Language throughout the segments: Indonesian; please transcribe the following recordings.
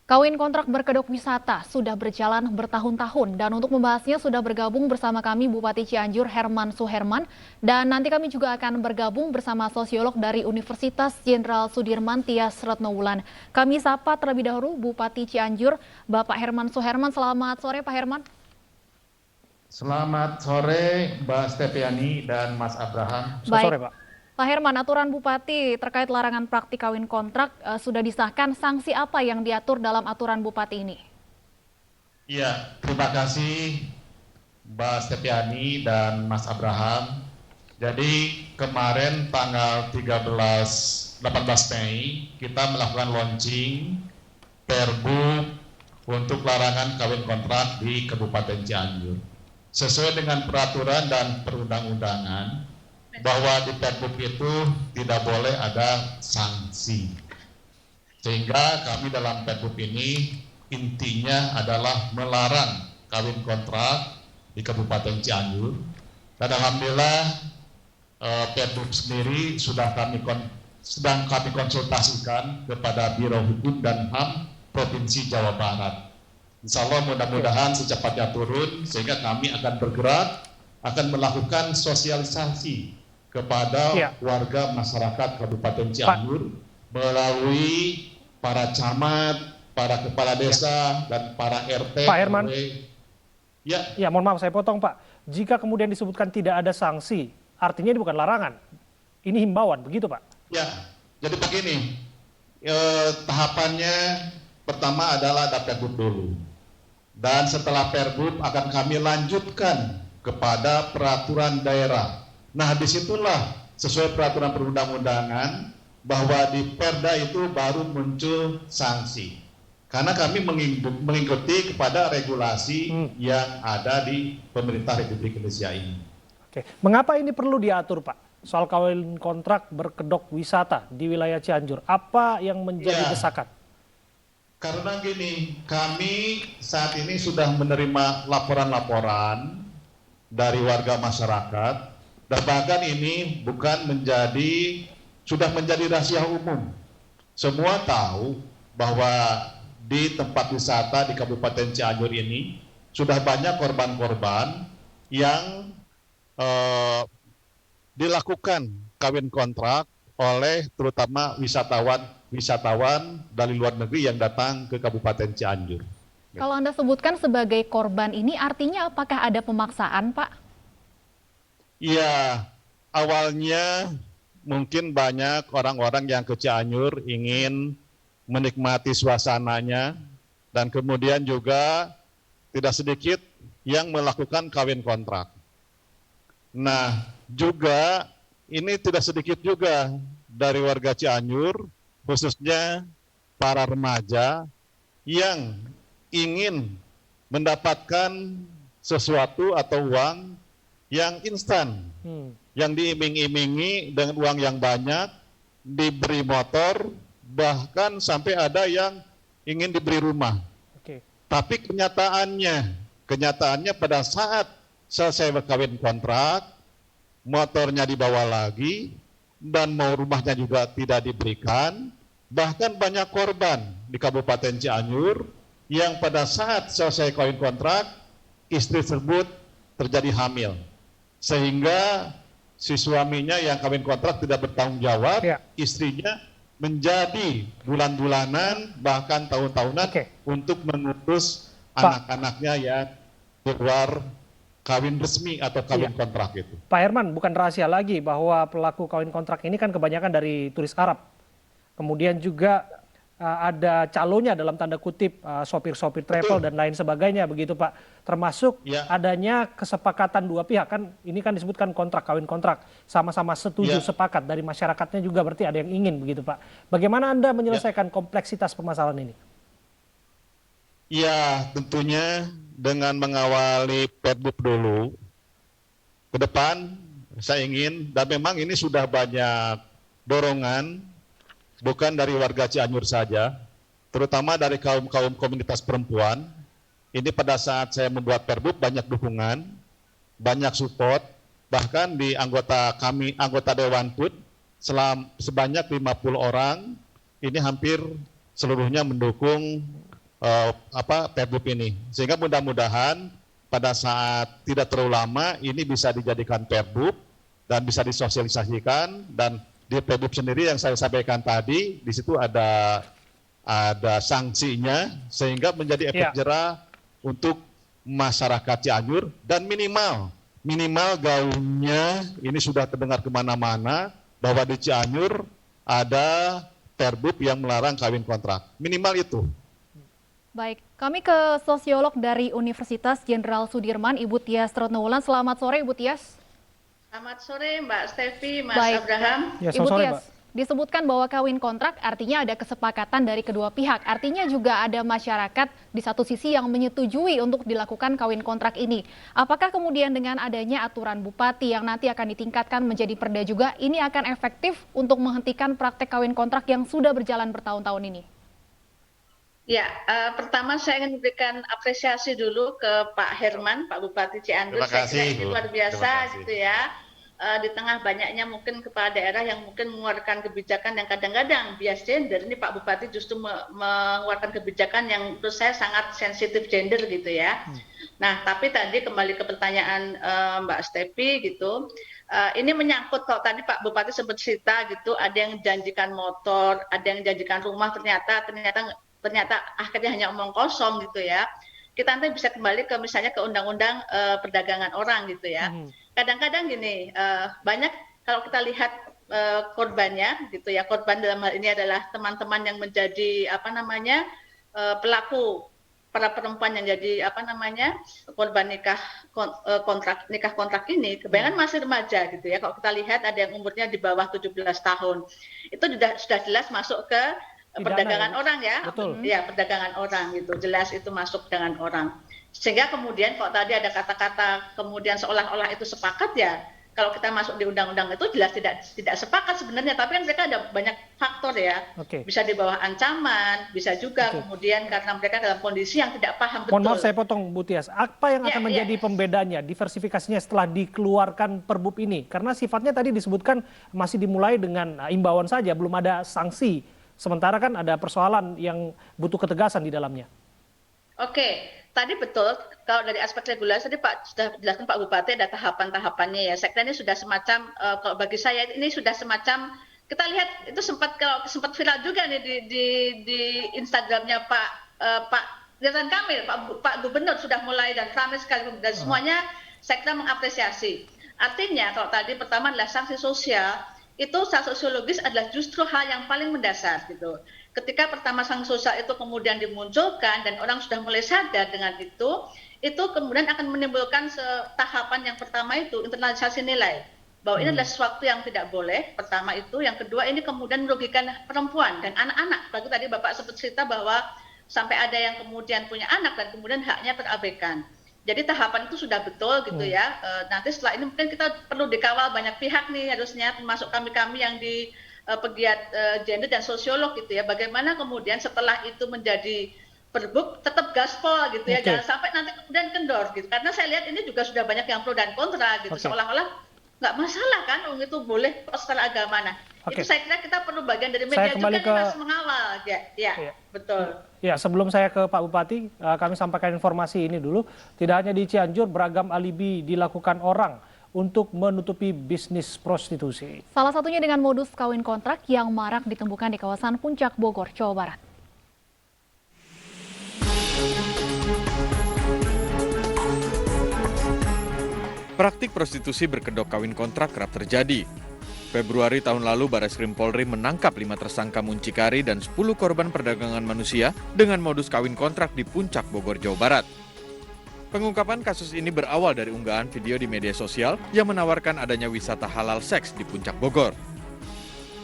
Kawin kontrak berkedok wisata sudah berjalan bertahun-tahun dan untuk membahasnya sudah bergabung bersama kami Bupati Cianjur Herman Suherman dan nanti kami juga akan bergabung bersama sosiolog dari Universitas Jenderal Sudirman Tias Retnowulan. Kami sapa terlebih dahulu Bupati Cianjur Bapak Herman Suherman. Selamat sore Pak Herman. Selamat sore Mbak Steviani dan Mas Abraham. Baik. Sore, Pak. Pak Herman, aturan Bupati terkait larangan praktik kawin kontrak sudah disahkan. Sanksi apa yang diatur dalam aturan Bupati ini? Iya, terima kasih Mbak Steviani dan Mas Abraham. Jadi kemarin tanggal 18 Mei kita melakukan launching Perbu untuk larangan kawin kontrak di Kabupaten Cianjur. Sesuai dengan peraturan dan perundang-undangan, bahwa di Pergub itu tidak boleh ada sanksi. Sehingga kami dalam Pergub ini intinya adalah melarang kawin kontrak di Kabupaten Cianjur. Dan alhamdulillah Pergub sendiri sedang kami konsultasikan kepada Biro Hukum dan HAM Provinsi Jawa Barat. Insya Allah mudah-mudahan secepatnya turun sehingga kami akan bergerak, akan melakukan sosialisasi kepada warga masyarakat Kabupaten Cianjur melalui para camat, para kepala desa, dan para RT. Pak Herman, ya, mohon maaf saya potong Pak. Jika kemudian disebutkan tidak ada sanksi, artinya ini bukan larangan, ini himbauan, begitu Pak? Ya, jadi begini, tahapannya pertama adalah ada Pergub dulu. Dan setelah Pergub akan kami lanjutkan kepada peraturan daerah. Nah, disitulah sesuai peraturan perundang-undangan bahwa di Perda itu baru muncul sanksi. Karena kami mengikuti kepada regulasi yang ada di pemerintah Republik Indonesia ini. Oke, mengapa ini perlu diatur Pak? Soal kawin kontrak berkedok wisata di wilayah Cianjur, apa yang menjadi desakan? Karena gini, kami saat ini sudah menerima laporan-laporan dari warga masyarakat. Dan bahkan ini sudah menjadi rahasia umum. Semua tahu bahwa di tempat wisata di Kabupaten Cianjur ini sudah banyak korban-korban yang dilakukan kawin kontrak oleh terutama wisatawan dari luar negeri yang datang ke Kabupaten Cianjur. Kalau Anda sebutkan sebagai korban ini artinya apakah ada pemaksaan, Pak? Iya, awalnya mungkin banyak orang-orang yang ke Cianjur ingin menikmati suasananya dan kemudian juga tidak sedikit yang melakukan kawin kontrak. Nah, juga ini tidak sedikit juga dari warga Cianjur, khususnya para remaja yang ingin mendapatkan sesuatu atau uang yang instan, yang diiming-imingi dengan uang yang banyak, diberi motor, bahkan sampai ada yang ingin diberi rumah. Tapi kenyataannya pada saat selesai berkawin kontrak, motornya dibawa lagi, dan mau rumahnya juga tidak diberikan. Bahkan banyak korban di Kabupaten Cianjur yang pada saat selesai kawin kontrak, istri tersebut terjadi hamil. Sehingga si suaminya yang kawin kontrak tidak bertanggung jawab, istrinya menjadi bulan-bulanan bahkan tahun-tahunan untuk mengurus anak-anaknya yang keluar kawin resmi atau kawin kontrak itu. Pak Herman, bukan rahasia lagi bahwa pelaku kawin kontrak ini kan kebanyakan dari turis Arab. Kemudian juga ada calonnya dalam tanda kutip sopir-sopir travel dan lain sebagainya begitu Pak. Termasuk adanya kesepakatan dua pihak, kan ini kan disebutkan kontrak, kawin kontrak, sama-sama setuju sepakat dari masyarakatnya juga berarti ada yang ingin begitu Pak. Bagaimana Anda menyelesaikan kompleksitas permasalahan ini? Ya, tentunya dengan mengawali Pergub dulu, ke depan saya ingin, dan memang ini sudah banyak dorongan, bukan dari warga Cianjur saja, terutama dari kaum komunitas perempuan. Ini pada saat saya membuat Pergub banyak dukungan, banyak support, bahkan di anggota Dewan pun sebanyak 50 orang, ini hampir seluruhnya mendukung Perbup ini. Sehingga mudah-mudahan pada saat tidak terlalu lama ini bisa dijadikan Perbup dan bisa disosialisasikan, dan di Perbup sendiri yang saya sampaikan tadi di situ ada sanksinya sehingga menjadi efek jera untuk masyarakat Cianjur, dan minimal gaungnya ini sudah terdengar kemana-mana bahwa di Cianjur ada Perbup yang melarang kawin kontrak, minimal itu. Baik, kami ke sosiolog dari Universitas Jenderal Sudirman, Ibu Tias Trotnowulan. Selamat sore, Ibu Tias. Selamat sore, Mbak Stevi, Mas Baik. Abraham. Ya, Ibu sore, Tias, disebutkan bahwa kawin kontrak artinya ada kesepakatan dari kedua pihak. Artinya juga ada masyarakat di satu sisi yang menyetujui untuk dilakukan kawin kontrak ini. Apakah kemudian dengan adanya aturan bupati yang nanti akan ditingkatkan menjadi perda juga, ini akan efektif untuk menghentikan praktek kawin kontrak yang sudah berjalan bertahun-tahun ini? Ya, pertama saya ingin memberikan apresiasi dulu ke Pak Herman, Pak Bupati Cianjur. Terima kasih, saya kira ini Bu. luar biasa Terima kasih. gitu ya. Di tengah banyaknya mungkin kepala daerah yang mungkin mengeluarkan kebijakan yang kadang-kadang bias gender, ini Pak Bupati justru mengeluarkan kebijakan yang menurut saya sangat sensitif gender gitu ya. Nah, tapi tadi kembali ke pertanyaan Mbak Stevi gitu, ini menyangkut kalau tadi Pak Bupati sempat cerita gitu, ada yang janjikan motor, ada yang janjikan rumah, ternyata akhirnya hanya omong kosong gitu ya. Kita nanti bisa kembali ke misalnya ke undang-undang perdagangan orang gitu ya. Kadang-kadang gini, banyak kalau kita lihat korbannya gitu ya, korban dalam hal ini adalah teman-teman yang menjadi pelaku, para perempuan yang jadi korban nikah kontrak ini, kebanyakan masih remaja gitu ya. Kalau kita lihat ada yang umurnya di bawah 17 tahun, itu sudah jelas masuk ke perdagangan orang ya. Betul. Ya, perdagangan orang gitu, jelas itu masuk dengan orang. Sehingga kemudian kalau tadi ada kata-kata kemudian seolah-olah itu sepakat ya, kalau kita masuk di undang-undang itu jelas tidak sepakat sebenarnya, tapi kan mereka ada banyak faktor ya. Bisa di bawah ancaman, bisa juga kemudian karena mereka dalam kondisi yang tidak paham betul. Mohon maaf saya potong, Bu Tias. Apa yang akan menjadi pembedanya, diversifikasinya setelah dikeluarkan Perbup ini? Karena sifatnya tadi disebutkan masih dimulai dengan imbauan saja, belum ada sanksi. Sementara kan ada persoalan yang butuh ketegasan di dalamnya. Oke, tadi betul. Kalau dari aspek regulasi tadi Pak sudah jelaskan Pak Bupati ada tahapan-tahapannya ya. Saya kira ini sudah semacam kalau bagi saya ini sudah semacam, kita lihat itu sempat viral juga nih di Instagramnya Pak Ridwan Kamil, Pak Gubernur sudah mulai dan ramai sekali dan semuanya saya kira mengapresiasi. Artinya kalau tadi pertama adalah sanksi sosial, itu secara sosiologis adalah justru hal yang paling mendasar gitu. Ketika pertama sanksi sosial itu kemudian dimunculkan dan orang sudah mulai sadar dengan itu kemudian akan menimbulkan tahapan yang pertama itu internalisasi nilai. Bahwa ini adalah sesuatu yang tidak boleh, pertama itu. Yang kedua ini kemudian merugikan perempuan dan anak-anak. Bagi tadi Bapak sempat cerita bahwa sampai ada yang kemudian punya anak dan kemudian haknya terabaikan. Jadi tahapan itu sudah betul gitu ya. Nanti setelah ini mungkin kita perlu dikawal banyak pihak nih harusnya, termasuk kami-kami yang di pegiat gender dan sosiolog gitu ya. Bagaimana kemudian setelah itu menjadi Perbup tetap gaspol gitu ya. Jangan sampai nanti kemudian kendor gitu. Karena saya lihat ini juga sudah banyak yang pro dan kontra gitu. Seolah-olah nggak masalah kan, itu boleh secara agama. Nah, itu saya kira kita perlu bagian dari media juga nih Mas mengawal. Ya, betul. Ya, sebelum saya ke Pak Bupati, kami sampaikan informasi ini dulu. Tidak hanya di Cianjur, beragam alibi dilakukan orang untuk menutupi bisnis prostitusi. Salah satunya dengan modus kawin kontrak yang marak ditemukan di kawasan Puncak Bogor, Jawa Barat. Praktik prostitusi berkedok kawin kontrak kerap terjadi. Februari tahun lalu, Barreskrim Polri menangkap 5 tersangka muncikari dan 10 korban perdagangan manusia dengan modus kawin kontrak di Puncak Bogor, Jawa Barat. Pengungkapan kasus ini berawal dari unggahan video di media sosial yang menawarkan adanya wisata halal seks di Puncak Bogor.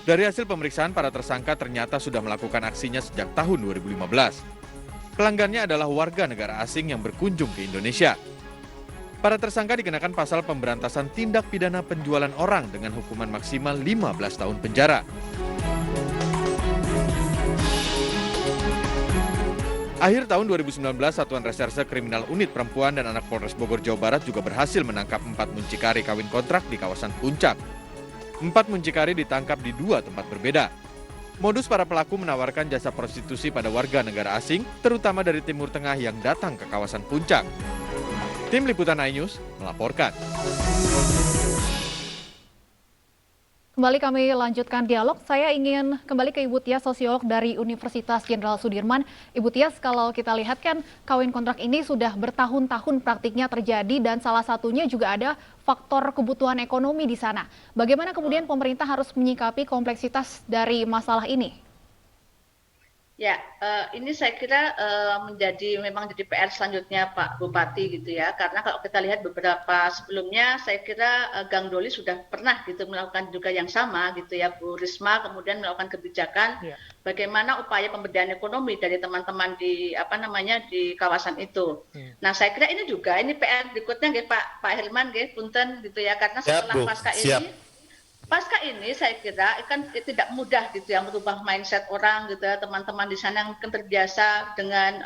Dari hasil pemeriksaan, para tersangka ternyata sudah melakukan aksinya sejak tahun 2015. Pelanggannya adalah warga negara asing yang berkunjung ke Indonesia. Para tersangka dikenakan pasal pemberantasan tindak pidana penjualan orang dengan hukuman maksimal 15 tahun penjara. Akhir tahun 2019, Satuan Reserse Kriminal Unit Perempuan dan Anak Polres Bogor, Jawa Barat juga berhasil menangkap 4 muncikari kawin kontrak di kawasan Puncak. 4 muncikari ditangkap di 2 tempat berbeda. Modus para pelaku menawarkan jasa prostitusi pada warga negara asing, terutama dari Timur Tengah yang datang ke kawasan Puncak. Tim Liputan iNews melaporkan. Kembali kami lanjutkan dialog. Saya ingin kembali ke Ibu Tias, sosiolog dari Universitas Jenderal Sudirman. Ibu Tias, kalau kita lihat kan kawin kontrak ini sudah bertahun-tahun praktiknya terjadi dan salah satunya juga ada faktor kebutuhan ekonomi di sana. Bagaimana kemudian pemerintah harus menyikapi kompleksitas dari masalah ini? Ya, ini saya kira memang jadi PR selanjutnya Pak Bupati gitu ya, karena kalau kita lihat beberapa sebelumnya, saya kira Gang Doli sudah pernah gitu melakukan juga yang sama gitu ya, Bu Risma kemudian melakukan kebijakan bagaimana upaya pemberdayaan ekonomi dari teman-teman di di kawasan itu. Nah, saya kira ini PR berikutnya nggih Pak Herman nggih, punten gitu ya, karena setelah Pasca ini saya kira kan tidak mudah gitu ya merubah mindset orang gitu ya, teman-teman di sana yang terbiasa dengan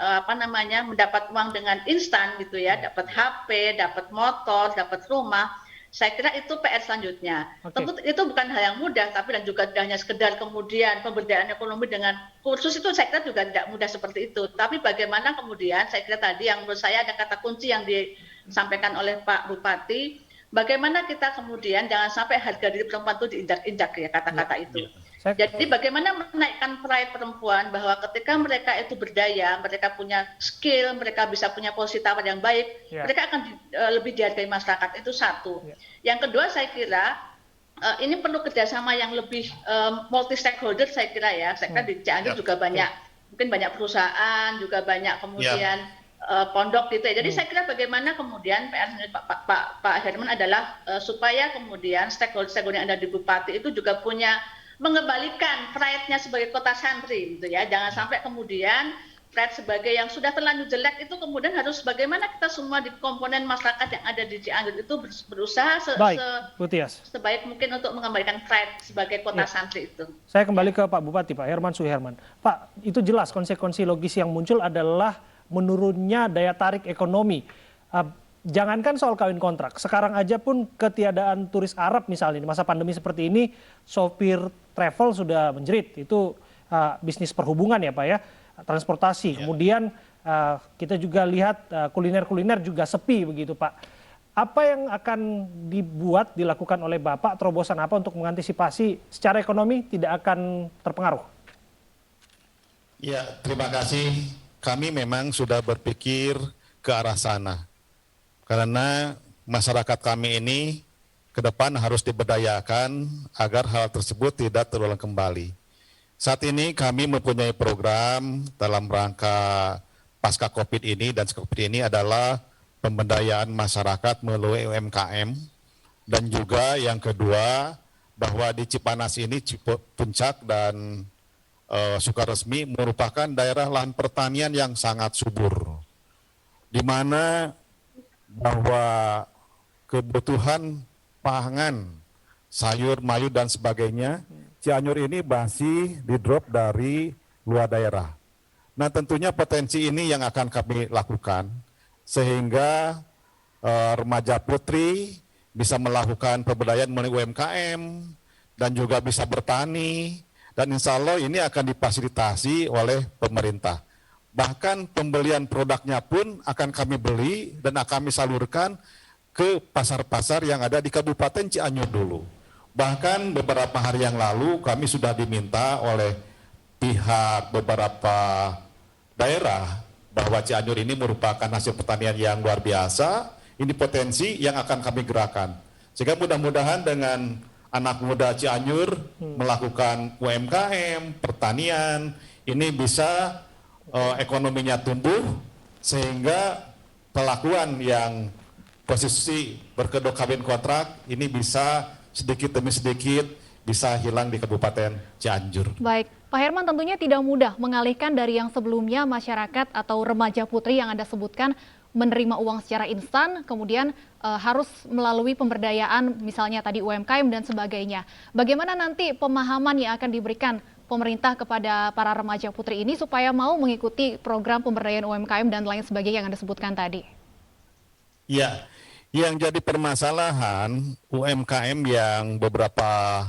mendapat uang dengan instan gitu ya, dapat HP, dapat motor, dapat rumah. Saya kira itu PR selanjutnya. Tentu itu bukan hal yang mudah, tapi dan juga tidak hanya sekedar kemudian pemberdayaan ekonomi dengan kursus itu saya kira juga tidak mudah seperti itu. Tapi bagaimana kemudian saya kira tadi yang menurut saya ada kata kunci yang disampaikan oleh Pak Bupati, bagaimana kita kemudian jangan sampai harga diri perempuan itu diinjak-injak ya kata-kata itu. Jadi bagaimana menaikkan pride perempuan bahwa ketika mereka itu berdaya, mereka punya skill, mereka bisa punya posisi tawar yang baik, mereka akan lebih dihargai masyarakat, itu satu. Yang kedua saya kira ini perlu kerjasama yang lebih multi stakeholder saya kira ya. Saya kira di Cianjur juga banyak, mungkin banyak perusahaan, juga banyak kemudian pondok gitu ya. Jadi saya kira bagaimana kemudian PR Pak Herman adalah supaya kemudian stakeholder yang ada di Bupati itu juga punya mengembalikan pride-nya sebagai kota santri gitu ya. Jangan sampai kemudian pride sebagai yang sudah terlanjur jelek itu kemudian harus bagaimana kita semua di komponen masyarakat yang ada di Cianjur itu berusaha sebaik mungkin untuk mengembalikan pride sebagai kota santri itu. Saya kembali ke Pak Bupati, Pak Herman Suherman. Pak, itu jelas konsekuensi logis yang muncul adalah menurunnya daya tarik ekonomi. Jangankan soal kawin kontrak, sekarang aja pun ketiadaan turis Arab misalnya di masa pandemi seperti ini, sopir travel sudah menjerit. Itu bisnis perhubungan ya Pak ya, transportasi. Kemudian kita juga lihat kuliner-kuliner juga sepi begitu Pak. Apa yang akan dilakukan oleh Bapak, terobosan apa untuk mengantisipasi secara ekonomi tidak akan terpengaruh? Ya, terima kasih. Kami memang sudah berpikir ke arah sana. Karena masyarakat kami ini ke depan harus diberdayakan agar hal tersebut tidak terulang kembali. Saat ini kami mempunyai program dalam rangka pasca COVID ini, dan COVID ini adalah pemberdayaan masyarakat melalui UMKM. Dan juga yang kedua, bahwa di Cipanas ini, Puncak dan Sukaresmi merupakan daerah lahan pertanian yang sangat subur. Di mana bahwa kebutuhan pangan, sayur, mayur dan sebagainya, Cianjur ini masih di-drop dari luar daerah. Nah tentunya potensi ini yang akan kami lakukan, sehingga remaja putri bisa melakukan pemberdayaan melalui UMKM, dan juga bisa bertani, dan insya Allah ini akan difasilitasi oleh pemerintah. Bahkan pembelian produknya pun akan kami beli dan akan kami salurkan ke pasar-pasar yang ada di Kabupaten Cianjur dulu. Bahkan beberapa hari yang lalu kami sudah diminta oleh pihak beberapa daerah bahwa Cianjur ini merupakan hasil pertanian yang luar biasa, ini potensi yang akan kami gerakan. Sehingga mudah-mudahan dengan anak muda Cianjur melakukan UMKM, pertanian, ini bisa ekonominya tumbuh sehingga pelakuan yang posisi berkedok kawin kontrak ini bisa sedikit demi sedikit bisa hilang di Kabupaten Cianjur. Baik, Pak Herman, tentunya tidak mudah mengalihkan dari yang sebelumnya masyarakat atau remaja putri yang Anda sebutkan menerima uang secara instan, kemudian harus melalui pemberdayaan misalnya tadi UMKM dan sebagainya. Bagaimana nanti pemahaman yang akan diberikan pemerintah kepada para remaja putri ini supaya mau mengikuti program pemberdayaan UMKM dan lain sebagainya yang Anda sebutkan tadi? Ya, yang jadi permasalahan UMKM yang beberapa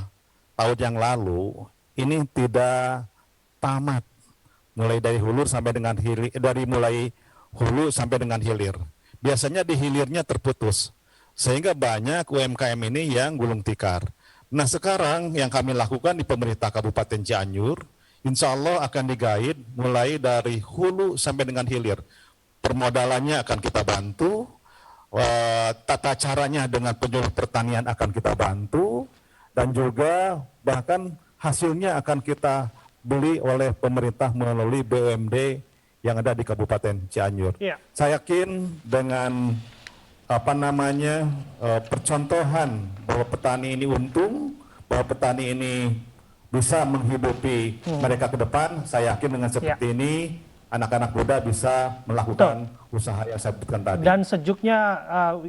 tahun yang lalu ini tidak tamat, mulai dari hulu sampai dengan hilir, dari mulai hulu sampai dengan hilir. Biasanya di hilirnya terputus, sehingga banyak UMKM ini yang gulung tikar. Nah sekarang yang kami lakukan di pemerintah Kabupaten Cianjur, insya Allah akan digait mulai dari hulu sampai dengan hilir. Permodalannya akan kita bantu, tata caranya dengan penyuluh pertanian akan kita bantu, dan juga bahkan hasilnya akan kita beli oleh pemerintah melalui BUMD yang ada di Kabupaten Cianjur. Iya. Saya yakin dengan percontohan bahwa petani ini untung, bahwa petani ini bisa menghidupi mereka ke depan, saya yakin dengan seperti ini anak-anak muda bisa melakukan usaha yang saya sebutkan tadi. Dan sejuknya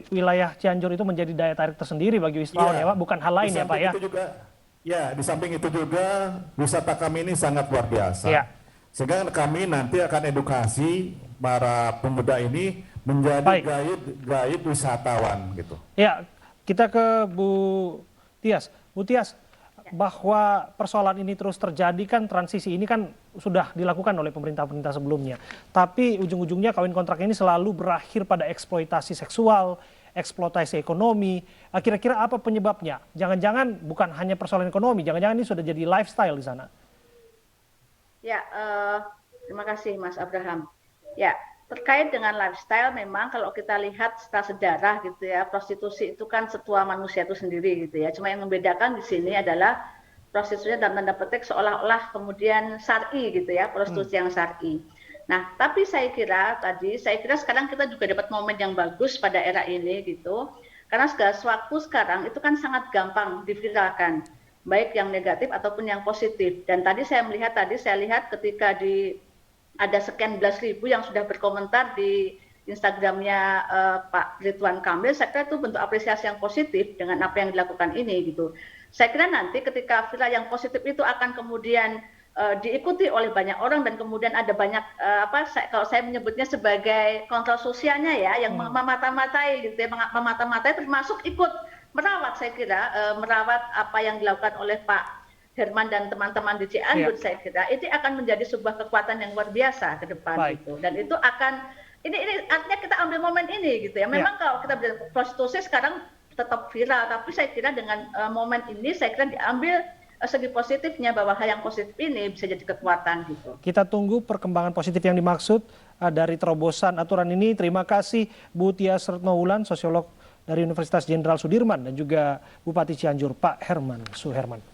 wilayah Cianjur itu menjadi daya tarik tersendiri bagi wisatawan ya Pak, bukan hal lain ya Pak ya. Di samping itu juga wisata kami ini sangat luar biasa. Ya. Sehingga kami nanti akan edukasi para pemuda ini menjadi guide wisatawan gitu. Ya, kita ke Bu Tias. Bu Tias, bahwa persoalan ini terus terjadi kan, transisi ini kan sudah dilakukan oleh pemerintah-pemerintah sebelumnya. Tapi ujung-ujungnya kawin kontrak ini selalu berakhir pada eksploitasi seksual, eksploitasi ekonomi. Kira-kira apa penyebabnya? Jangan-jangan bukan hanya persoalan ekonomi, jangan-jangan ini sudah jadi lifestyle di sana. Ya, terima kasih Mas Abraham. Ya, terkait dengan lifestyle memang kalau kita lihat secara sejarah gitu ya, prostitusi itu kan setua manusia itu sendiri gitu ya. Cuma yang membedakan di sini adalah prostitusinya dalam tanda petik seolah-olah kemudian syar'i gitu ya, prostitusi yang syar'i. Nah, tapi saya kira sekarang kita juga dapat momen yang bagus pada era ini gitu. Karena segala sesuatu sekarang itu kan sangat gampang diviralkan, baik yang negatif ataupun yang positif. Dan tadi saya lihat ketika ada sekian belas ribu yang sudah berkomentar di Instagramnya Pak Ridwan Kamil, saya kira itu bentuk apresiasi yang positif dengan apa yang dilakukan ini gitu. Saya kira nanti ketika viral yang positif itu akan kemudian diikuti oleh banyak orang dan kemudian ada banyak kalau saya menyebutnya sebagai kontrol sosialnya ya, yang memata-matai gitu ya, memata-matai termasuk ikut merawat, saya kira merawat apa yang dilakukan oleh Pak Herman dan teman-teman di Cianjur. Saya kira itu akan menjadi sebuah kekuatan yang luar biasa ke depan gitu. Dan itu akan ini artinya kita ambil momen ini gitu ya. Memang kalau kita bilang prostitusi sekarang tetap viral, tapi saya kira dengan momen ini saya kira diambil segi positifnya, bahwa hal yang positif ini bisa jadi kekuatan gitu. Kita tunggu perkembangan positif yang dimaksud dari terobosan aturan ini. Terima kasih Bu Tias Retnowulan, sosiolog dari Universitas Jenderal Sudirman, dan juga Bupati Cianjur Pak Herman Suherman.